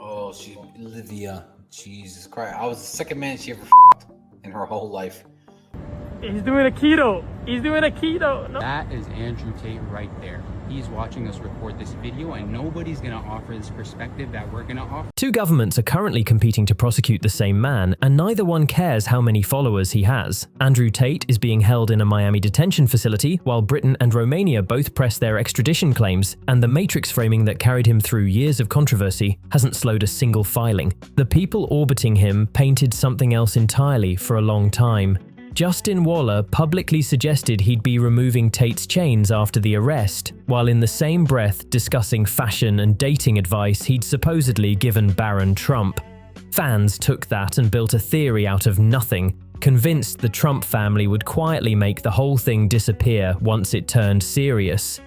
Oh, Olivia. Jesus Christ. I was the second man she ever in her whole life. He's doing a keto. He's doing a keto. No. That is Andrew Tate right there. He's watching us record this video, and nobody's gonna offer this perspective that we're gonna offer. Two governments are currently competing to prosecute the same man, and neither one cares how many followers he has. Andrew Tate is being held in a Miami detention facility, while Britain and Romania both press their extradition claims, and the matrix framing that carried him through years of controversy hasn't slowed a single filing. The people orbiting him painted something else entirely for a long time. Justin Waller publicly suggested he'd be removing Tate's chains after the arrest, while in the same breath discussing fashion and dating advice he'd supposedly given Baron Trump. Fans took that and built a theory out of nothing, convinced the Trump family would quietly make the whole thing disappear once it turned serious.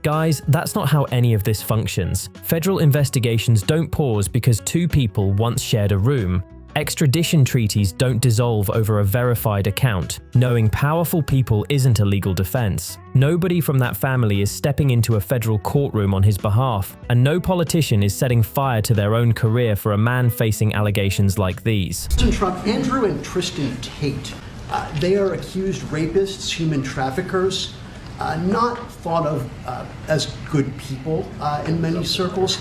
Guys, that's not how any of this functions. Federal investigations don't pause because two people once shared a room. Extradition treaties don't dissolve over a verified account. Knowing powerful people isn't a legal defense. Nobody from that family is stepping into a federal courtroom on his behalf, and no politician is setting fire to their own career for a man facing allegations like these. President Trump, Andrew and Tristan Tate, they are accused rapists, human traffickers, not thought of as good people in many circles.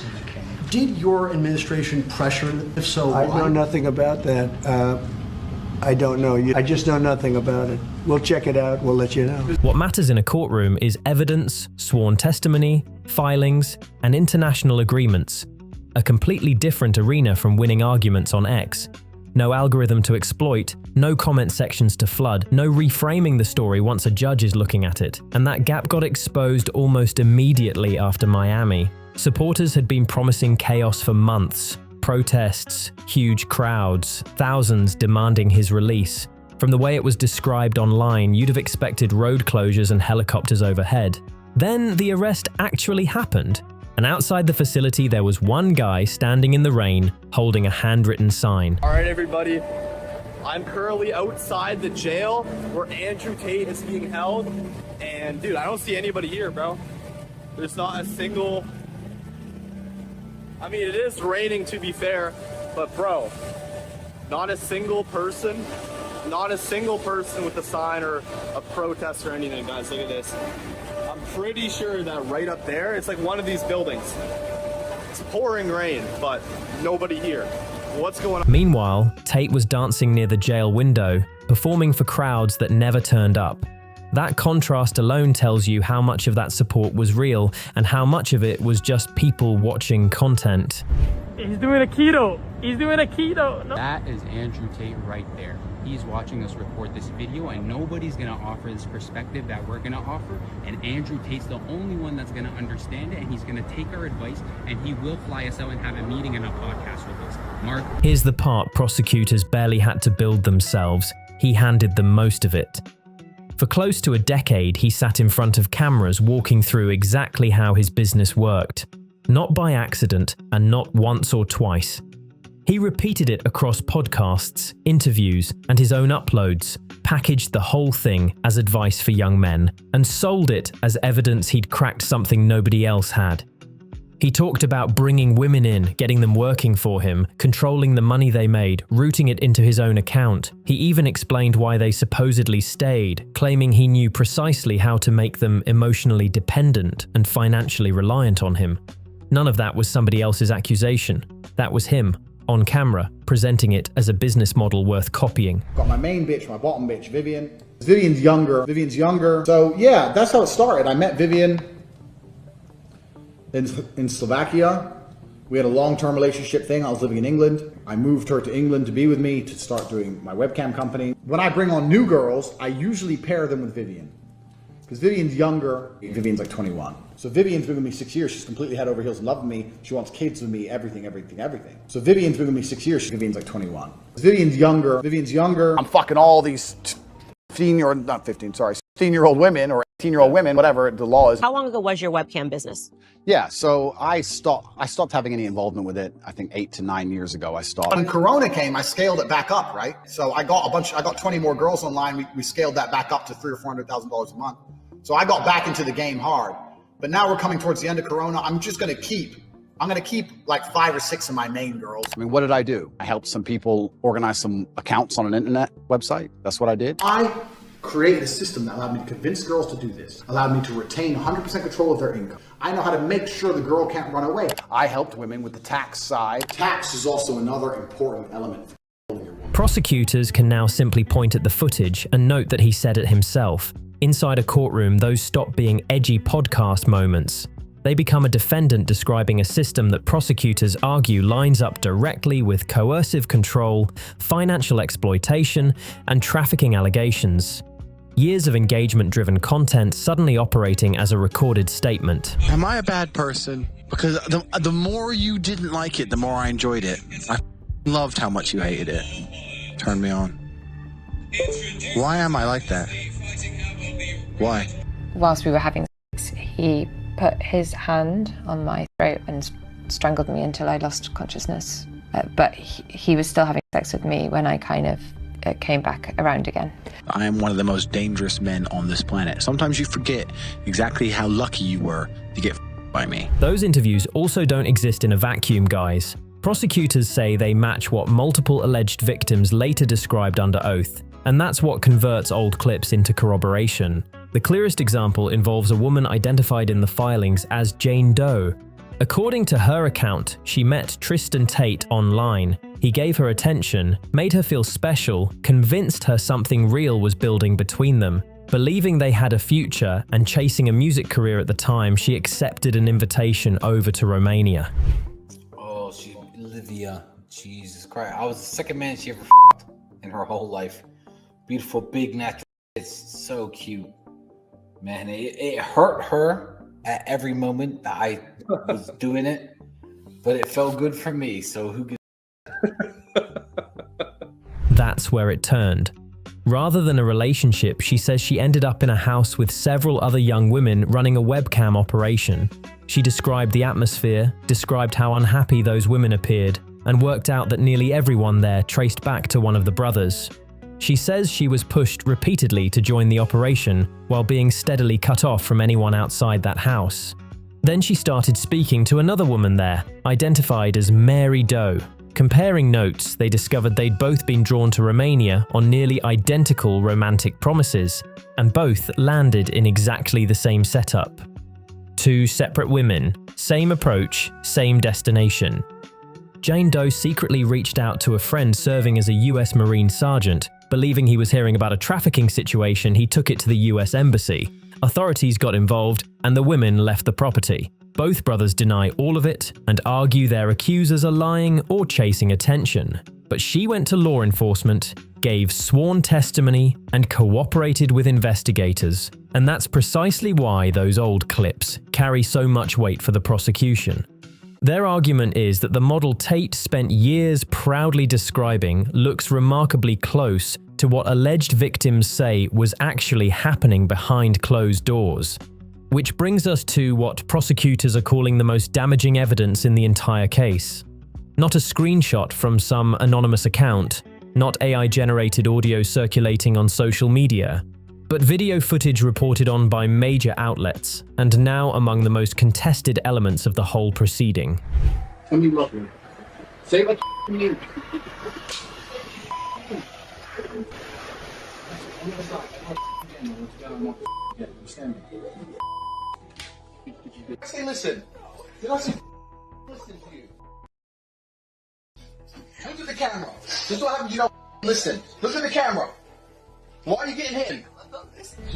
Did your administration pressure them? If so, why? I know nothing about that. I don't know. I just know nothing about it. We'll check it out. We'll let you know. What matters in a courtroom is evidence, sworn testimony, filings, and international agreements. A completely different arena from winning arguments on X. No algorithm to exploit, no comment sections to flood, no reframing the story once a judge is looking at it. And that gap got exposed almost immediately after Miami. Supporters had been promising chaos for months. Protests, huge crowds, thousands demanding his release. From the way it was described online, you'd have expected road closures and helicopters overhead. Then the arrest actually happened, and outside the facility there was one guy standing in the rain, holding a handwritten sign. All right, everybody. I'm currently outside the jail where Andrew Tate is being held, and dude, I don't see anybody here, bro. There's not a single... I mean, it is raining, to be fair, but bro, not a single person with a sign or a protest or anything, guys. Look at this. I'm pretty sure that right up there, it's like one of these buildings. It's pouring rain, but nobody here. What's going on? Meanwhile, Tate was dancing near the jail window, performing for crowds that never turned up. That contrast alone tells you how much of that support was real and how much of it was just people watching content. He's doing a keto. He's doing a keto. No. That is Andrew Tate right there. He's watching us record this video, and nobody's gonna offer this perspective that we're gonna offer, and Andrew Tate's the only one that's gonna understand it, and he's gonna take our advice, and he will fly us out and have a meeting and a podcast with us. Mark. Here's the part prosecutors barely had to build themselves. He handed them most of it. For close to a decade, he sat in front of cameras walking through exactly how his business worked. Not by accident, and not once or twice. He repeated it across podcasts, interviews, and his own uploads, packaged the whole thing as advice for young men, and sold it as evidence he'd cracked something nobody else had. He talked about bringing women in, getting them working for him, controlling the money they made, routing it into his own account. He even explained why they supposedly stayed, claiming he knew precisely how to make them emotionally dependent and financially reliant on him. None of that was somebody else's accusation. That was him, on camera, presenting it as a business model worth copying. Got my main bitch, my bottom bitch, Vivian. Vivian's younger. So yeah, that's how it started. I met Vivian in Slovakia. We had a long-term relationship thing. I was living in England. I moved her to England to be with me to start doing my webcam company. When I bring on new girls, I usually pair them with Vivian. Because Vivian's younger. Vivian's like 21. So Vivian's been with me 6 years. She's completely head over heels in love with me. She wants kids with me, everything. So Vivian's been with me 6 years. Vivian's like 21. Vivian's younger. I'm fucking all these 16-year-old women or 18-year-old women, whatever the law is. How long ago was your webcam business? Yeah, so I stopped having any involvement with it. I think 8 to 9 years ago I stopped. When Corona came, I scaled it back up, right? So I got 20 more girls online. We scaled that back up to $300,000 or $400,000 a month. So I got back into the game hard. But now we're coming towards the end of Corona. I'm just going to keep I'm gonna keep like 5 or 6 of my main girls. I mean, what did I do? I helped some people organize some accounts on an internet website. That's what I did. I created a system that allowed me to convince girls to do this, allowed me to retain 100% control of their income. I know how to make sure the girl can't run away. I helped women with the tax side. Tax is also another important element. Prosecutors can now simply point at the footage and note that he said it himself. Inside a courtroom, those stop being edgy podcast moments. They become a defendant describing a system that prosecutors argue lines up directly with coercive control, financial exploitation, and trafficking allegations. Years of engagement-driven content suddenly operating as a recorded statement. Am I a bad person? Because the more you didn't like it, the more I enjoyed it. I loved how much you hated it. Turned me on. Why am I like that? Why? Whilst we were having sex, he put his hand on my throat and strangled me until I lost consciousness. But he was still having sex with me when I kind of came back around again. I am one of the most dangerous men on this planet. Sometimes you forget exactly how lucky you were to get by me. Those interviews also don't exist in a vacuum, guys. Prosecutors say they match what multiple alleged victims later described under oath, and that's what converts old clips into corroboration. The clearest example involves a woman identified in the filings as Jane Doe. According to her account, she met Tristan Tate online. He gave her attention, made her feel special, convinced her something real was building between them. Believing they had a future and chasing a music career at the time, she accepted an invitation over to Romania. Oh, she's Olivia. Jesus Christ. I was the second man she ever in her whole life. Beautiful, big, natural. It's so cute. Man, it hurt her at every moment that I was doing it, but it felt good for me, so who gives? That's where it turned. Rather than a relationship, she says she ended up in a house with several other young women running a webcam operation. She described the atmosphere, described how unhappy those women appeared, and worked out that nearly everyone there traced back to one of the brothers. She says she was pushed repeatedly to join the operation while being steadily cut off from anyone outside that house. Then she started speaking to another woman there, identified as Mary Doe. Comparing notes, they discovered they'd both been drawn to Romania on nearly identical romantic promises, and both landed in exactly the same setup. Two separate women, same approach, same destination. Jane Doe secretly reached out to a friend serving as a US Marine sergeant. Believing he was hearing about a trafficking situation, he took it to the US Embassy. Authorities got involved, and the women left the property. Both brothers deny all of it and argue their accusers are lying or chasing attention. But she went to law enforcement, gave sworn testimony, and cooperated with investigators. And that's precisely why those old clips carry so much weight for the prosecution. Their argument is that the model Tate spent years proudly describing looks remarkably close to what alleged victims say was actually happening behind closed doors. Which brings us to what prosecutors are calling the most damaging evidence in the entire case. Not a screenshot from some anonymous account, not AI-generated audio circulating on social media, but video footage reported on by major outlets, and now among the most contested elements of the whole proceeding. Tell me what. Say what you mean. Say listen. Did I say listen to you? Look at the camera. This is what happens, you don't listen. Look at the camera. Why are you getting hit?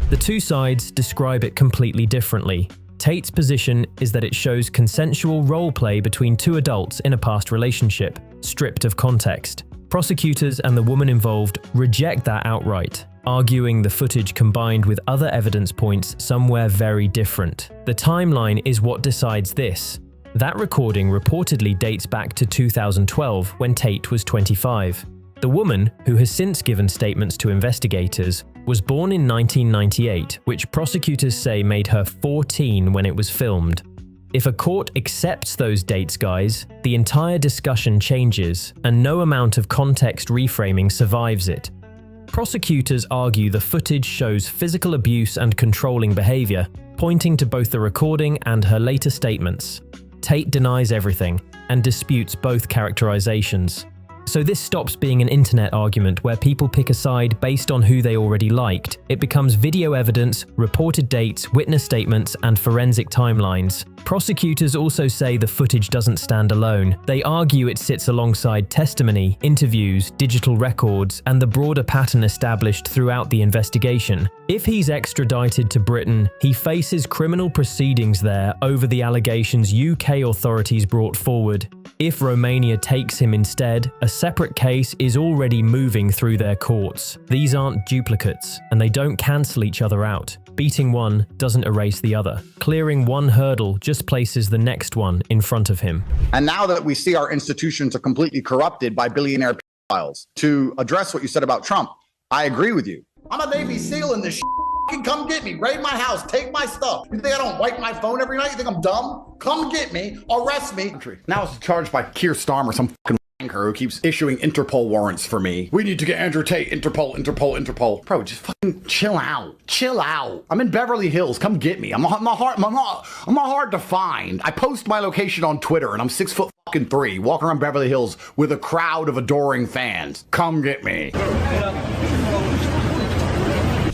The two sides describe it completely differently. Tate's position is that it shows consensual role play between two adults in a past relationship, stripped of context. Prosecutors and the woman involved reject that outright, arguing the footage combined with other evidence points somewhere very different. The timeline is what decides this. That recording reportedly dates back to 2012 when Tate was 25. The woman, who has since given statements to investigators, was born in 1998, which prosecutors say made her 14 when it was filmed. If a court accepts those dates, guys, the entire discussion changes, and no amount of context reframing survives it. Prosecutors argue the footage shows physical abuse and controlling behavior, pointing to both the recording and her later statements. Tate denies everything and disputes both characterizations. So this stops being an internet argument where people pick a side based on who they already liked. It becomes video evidence, reported dates, witness statements, and forensic timelines. Prosecutors also say the footage doesn't stand alone. They argue it sits alongside testimony, interviews, digital records, and the broader pattern established throughout the investigation. If he's extradited to Britain, he faces criminal proceedings there over the allegations UK authorities brought forward. If Romania takes him instead, a separate case is already moving through their courts. These aren't duplicates, and they don't cancel each other out. Beating one doesn't erase the other. Clearing one hurdle just places the next one in front of him. And now that we see our institutions are completely corrupted by billionaire pedophiles, to address what you said about Trump, I agree with you. I'm a Navy SEAL in this shit. Come get me, raid my house, take my stuff. You think I don't wipe my phone every night? You think I'm dumb? Come get me, arrest me. Now it's charged by Keir Starmer, some fucking wanker who keeps issuing Interpol warrants for me. We need to get Andrew Tate, Interpol. Bro, just fucking chill out. Chill out. I'm in Beverly Hills. Come get me. I'm not hard to find. I post my location on Twitter and I'm 6'3", walking around Beverly Hills with a crowd of adoring fans. Come get me.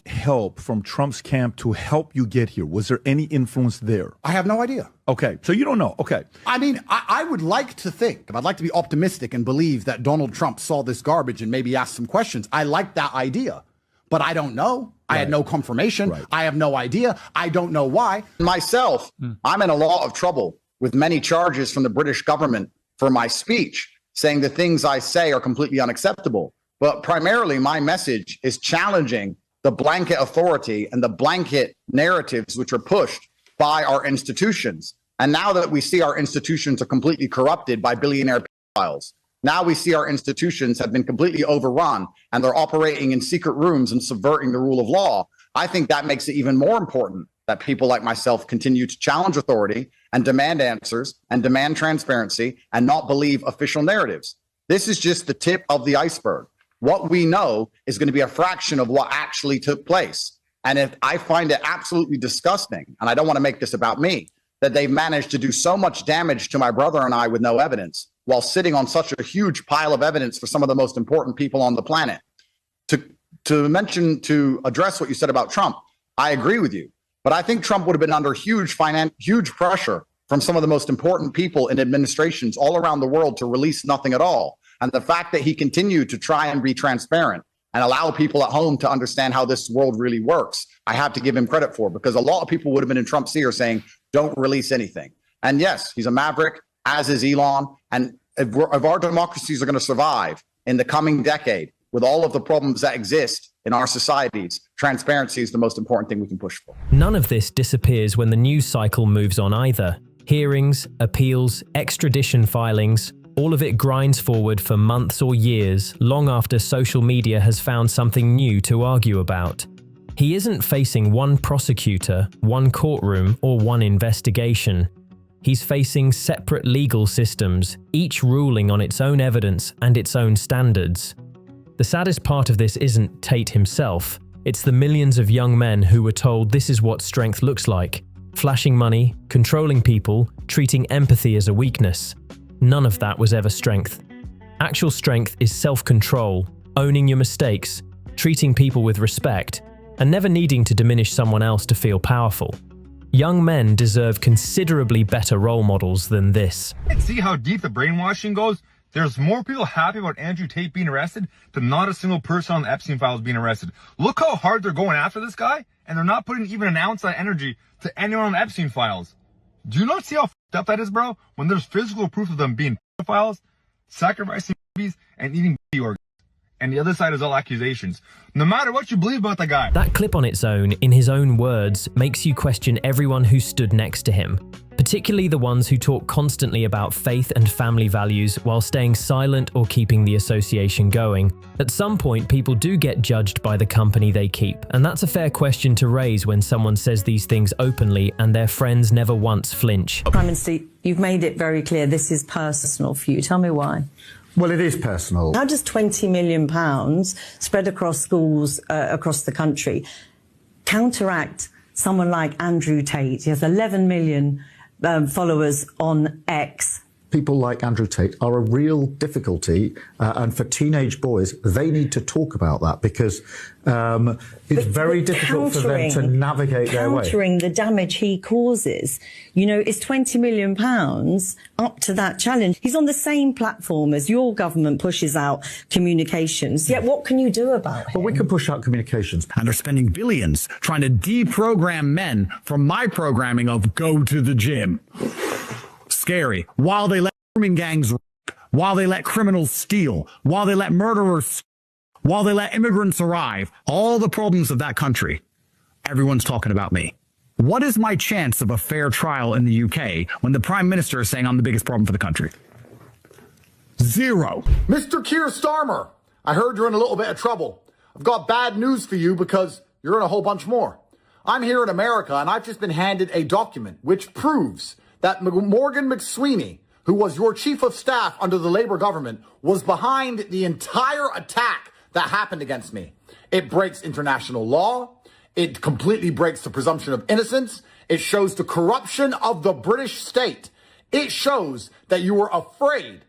Help from Trump's camp to help you get here? Was there any influence there? I have no idea. Okay, so you don't know. Okay. I mean, I would like to think, I'd like to be optimistic and believe that Donald Trump saw this garbage and maybe asked some questions. I like that idea, but I don't know. I had no confirmation. I have no idea. I don't know why. Myself, I'm in a lot of trouble with many charges from the British government for my speech, saying the things I say are completely unacceptable. But primarily my message is challenging the blanket authority and the blanket narratives which are pushed by our institutions. And now that we see our institutions are completely corrupted by billionaire pedophiles, now we see our institutions have been completely overrun and they're operating in secret rooms and subverting the rule of law. I think that makes it even more important that people like myself continue to challenge authority and demand answers and demand transparency and not believe official narratives. This is just the tip of the iceberg. What we know is going to be a fraction of what actually took place. And if I find it absolutely disgusting, and I don't want to make this about me, that they've managed to do so much damage to my brother and I with no evidence, while sitting on such a huge pile of evidence for some of the most important people on the planet. To address what you said about Trump, I agree with you. But I think Trump would have been under huge pressure from some of the most important people in administrations all around the world to release nothing at all. And the fact that he continued to try and be transparent and allow people at home to understand how this world really works, I have to give him credit for, because a lot of people would have been in Trump's ear saying, don't release anything. And yes, he's a maverick, as is Elon. And if our democracies are going to survive in the coming decade with all of the problems that exist in our societies, transparency is the most important thing we can push for. None of this disappears when the news cycle moves on either. Hearings, appeals, extradition filings, all of it grinds forward for months or years, long after social media has found something new to argue about. He isn't facing one prosecutor, one courtroom, or one investigation. He's facing separate legal systems, each ruling on its own evidence and its own standards. The saddest part of this isn't Tate himself. It's the millions of young men who were told this is what strength looks like. Flashing money, controlling people, treating empathy as a weakness. None of that was ever strength. Actual strength is self-control, owning your mistakes, treating people with respect, and never needing to diminish someone else to feel powerful. Young men deserve considerably better role models than this. See how deep the brainwashing goes? There's more people happy about Andrew Tate being arrested than not a single person on the Epstein files being arrested. Look how hard they're going after this guy, and they're not putting even an ounce of energy to anyone on the Epstein files. Do you not see how f***ed up that is, bro? When there's physical proof of them being pedophiles, sacrificing babies, and eating baby organs. And the other side is all accusations. No matter what you believe about the guy. That clip on its own, in his own words, makes you question everyone who stood next to him. Particularly the ones who talk constantly about faith and family values while staying silent or keeping the association going. At some point, people do get judged by the company they keep, and that's a fair question to raise when someone says these things openly and their friends never once flinch. Prime Minister, you've made it very clear this is personal for you. Tell me why. Well, it is personal. How does £20 million spread across schools across the country counteract someone like Andrew Tate? He has 11 million followers on X. People like Andrew Tate are a real difficulty, and for teenage boys, they need to talk about that because it's very difficult for them to navigate their way. Countering the damage he causes, you know, is £20 million up to that challenge. He's on the same platform as your government pushes out communications. Yet what can you do about it? Well, we can push out communications. And they're spending billions trying to deprogram men from my programming of go to the gym. Scary. While they let grooming gangs rape, while they let criminals steal, while they let murderers, while they let immigrants arrive, all the problems of that country, everyone's talking about me. What is my chance of a fair trial in the UK when the Prime Minister is saying I'm the biggest problem for the country? Zero. Mr. Keir Starmer, I heard you're in a little bit of trouble. I've got bad news for you because you're in a whole bunch more. I'm here in America and I've just been handed a document which proves that Morgan McSweeney, who was your chief of staff under the Labour government, was behind the entire attack that happened against me. It breaks international law. It completely breaks the presumption of innocence. It shows the corruption of the British state. It shows that you were afraid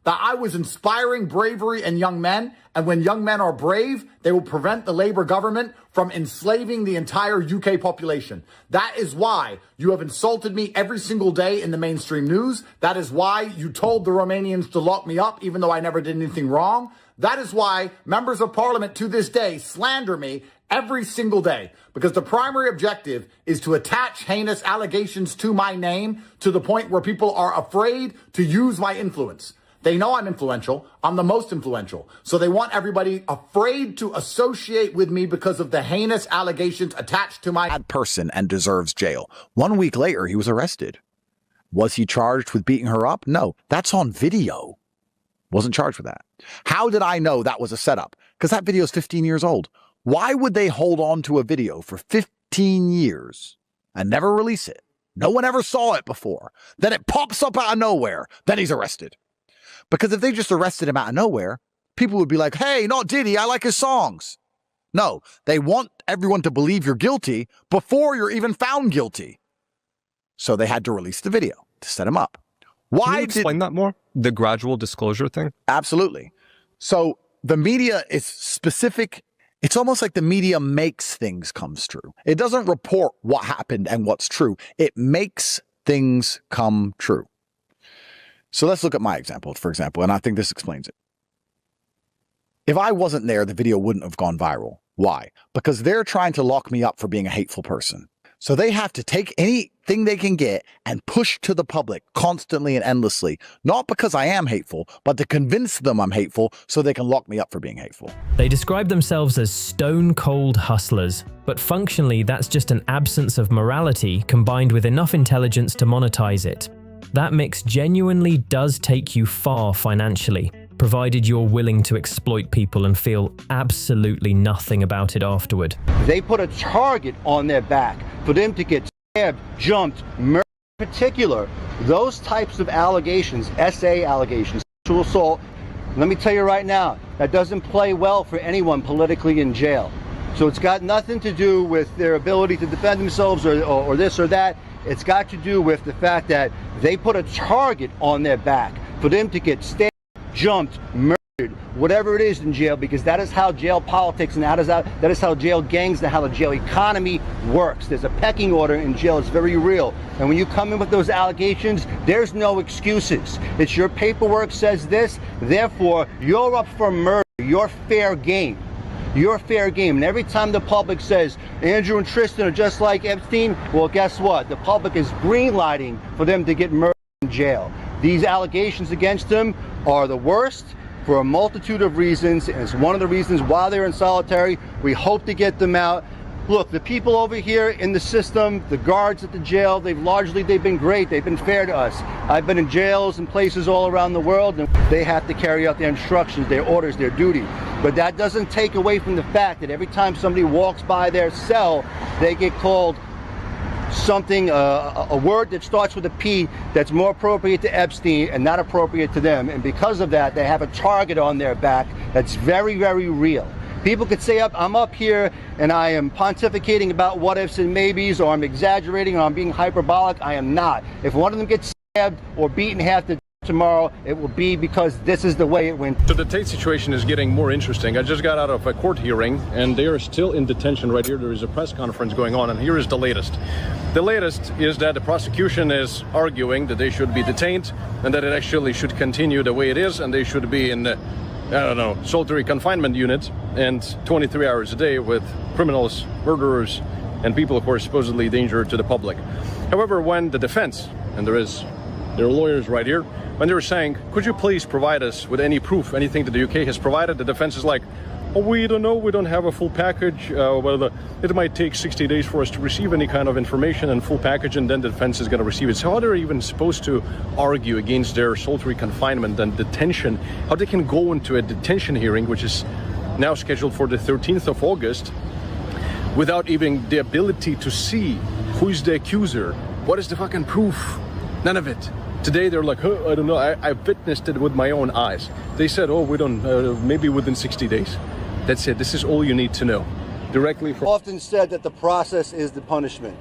that I was inspiring bravery in young men, and when young men are brave, they will prevent the Labour government from enslaving the entire UK population. That is why you have insulted me every single day in the mainstream news. That is why you told the Romanians to lock me up, even though I never did anything wrong. That is why members of parliament to this day slander me every single day, because the primary objective is to attach heinous allegations to my name to the point where people are afraid to use my influence. They know I'm influential. I'm the most influential. So they want everybody afraid to associate with me because of the heinous allegations attached to my person and deserves jail. 1 week later, he was arrested. Was he charged with beating her up? No, that's on video. Wasn't charged with that. How did I know that was a setup? Because that video is 15 years old. Why would they hold on to a video for 15 years and never release it? No one ever saw it before. Then it pops up out of nowhere. Then he's arrested. Because if they just arrested him out of nowhere, people would be like, hey, not Diddy, I like his songs. No, they want everyone to believe you're guilty before you're even found guilty. So they had to release the video to set him up. Why Can you explain that more? The gradual disclosure thing? Absolutely. So the media is specific. It's almost like the media makes things come true. It doesn't report what happened and what's true. It makes things come true. So let's look at my example, for example, and I think this explains it. If I wasn't there, the video wouldn't have gone viral. Why? Because they're trying to lock me up for being a hateful person. So they have to take anything they can get and push to the public constantly and endlessly, not because I am hateful, but to convince them I'm hateful so they can lock me up for being hateful. They describe themselves as stone-cold hustlers, but functionally that's just an absence of morality combined with enough intelligence to monetize it. That mix genuinely does take you far financially, provided you're willing to exploit people and feel absolutely nothing about it afterward. They put a target on their back for them to get stabbed, jumped, murdered. In particular, those types of allegations, SA allegations, sexual assault, let me tell you right now, that doesn't play well for anyone politically in jail. So it's got nothing to do with their ability to defend themselves or this or that. It's got to do with the fact that they put a target on their back for them to get stabbed, jumped, murdered, whatever it is in jail, because that is how jail politics and that is how jail gangs and how the jail economy works. There's a pecking order in jail. It's very real. And when you come in with those allegations, there's no excuses. It's your paperwork says this, therefore you're up for murder. You're fair game. You're fair game. And every time the public says Andrew and Tristan are just like Epstein, well, guess what? The public is green-lighting for them to get murdered in jail. These allegations against them are the worst for a multitude of reasons, and it's one of the reasons why they're in solitary. We hope to get them out. Look, the people over here in the system, the guards at the jail, they've been great. They've been fair to us. I've been in jails and places all around the world, and they have to carry out their instructions, their orders, their duty. But that doesn't take away from the fact that every time somebody walks by their cell, they get called something, a word that starts with a P that's more appropriate to Epstein and not appropriate to them. And because of that, they have a target on their back that's very, very real. People could say I'm up here and I am pontificating about what ifs and maybes, or I'm exaggerating, or I'm being hyperbolic. I am not. If one of them gets stabbed or beaten half to tomorrow, it will be because this is the way it went. So the Tate situation is getting more interesting. I just got out of a court hearing and they are still in detention right here. There is a press conference going on, and here is the latest. The latest is that the prosecution is arguing that they should be detained and that it actually should continue the way it is, and they should be in the, I don't know, solitary confinement unit and 23 hours a day with criminals, murderers, and people, of course, supposedly a danger to the public. However, when the defense, and there are lawyers right here, when they were saying, could you please provide us with any proof, anything that the UK has provided, the defense is like, oh, we don't know, we don't have a full package. It might take 60 days for us to receive any kind of information and full package, and then the defense is going to receive it. So how they're even supposed to argue against their solitary confinement and detention, how they can go into a detention hearing, which is now scheduled for the 13th of August, without even the ability to see who's the accuser, what is the fucking proof, none of it. Today they're like, I don't know, I witnessed it with my own eyes. They said, oh, we don't, maybe within 60 days. That's it. This is all you need to know. Directly from... Often said that the process is the punishment.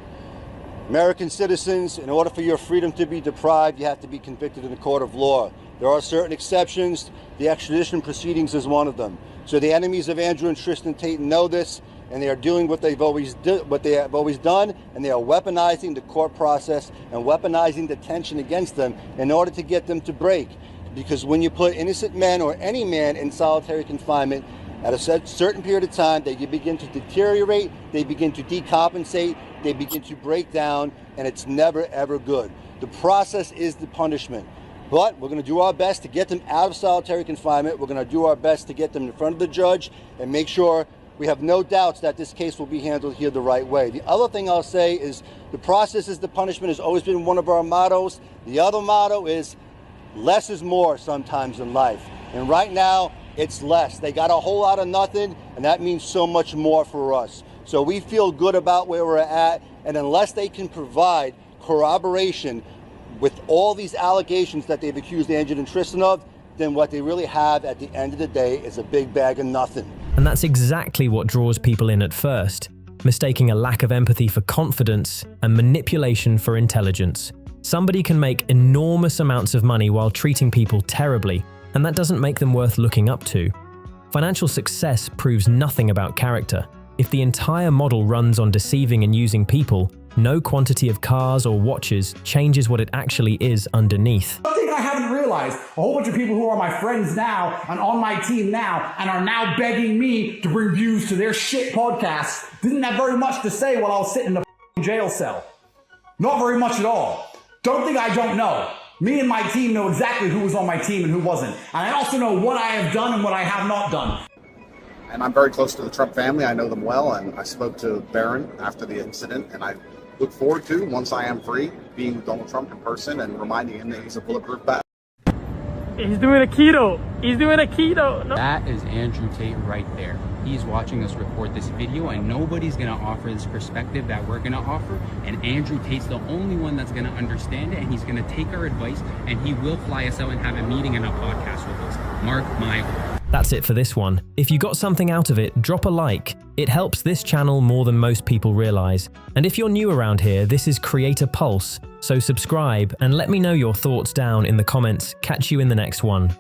American citizens, in order for your freedom to be deprived, you have to be convicted in a court of law. There are certain exceptions. The extradition proceedings is one of them. So the enemies of Andrew and Tristan Tate know this, and they are doing what they have always done, and they are weaponizing the court process and weaponizing the tension against them in order to get them to break. Because when you put innocent men or any man in solitary confinement at a certain period of time, they begin to deteriorate, they begin to decompensate, they begin to break down, and it's never ever good. The process is the punishment. But we're going to do our best to get them out of solitary confinement. We're going to do our best to get them in front of the judge and make sure we have no doubts that this case will be handled here the right way. The other thing I'll say is the process is the punishment has always been one of our mottos. The other motto is less is more sometimes in life. And right now, it's less. They got a whole lot of nothing, and that means so much more for us. So we feel good about where we're at, and unless they can provide corroboration with all these allegations that they've accused Andrew and Tristan of, then what they really have at the end of the day is a big bag of nothing. And that's exactly what draws people in at first, mistaking a lack of empathy for confidence and manipulation for intelligence. Somebody can make enormous amounts of money while treating people terribly, and that doesn't make them worth looking up to. Financial success proves nothing about character. If the entire model runs on deceiving and using people, no quantity of cars or watches changes what it actually is underneath. Something I haven't realized, a whole bunch of people who are my friends now and on my team now and are now begging me to bring views to their shit podcasts didn't have very much to say while I was sitting in the jail cell. Not very much at all. Don't think I don't know. Me and my team know exactly who was on my team and who wasn't. And I also know what I have done and what I have not done. And I'm very close to the Trump family. I know them well, and I spoke to Barron after the incident, and I look forward to, once I am free, being with Donald Trump in person and reminding him that he's a bulletproof bat. He's doing a keto. He's doing a keto. No. That is Andrew Tate right there. He's watching us record this video, and nobody's going to offer this perspective that we're going to offer. And Andrew Tate's the only one that's going to understand it, and he's going to take our advice, and he will fly us out and have a meeting and a podcast with us. Mark my word. That's it for this one. If you got something out of it, drop a like. It helps this channel more than most people realize. And if you're new around here, this is Creator Pulse. So subscribe and let me know your thoughts down in the comments. Catch you in the next one.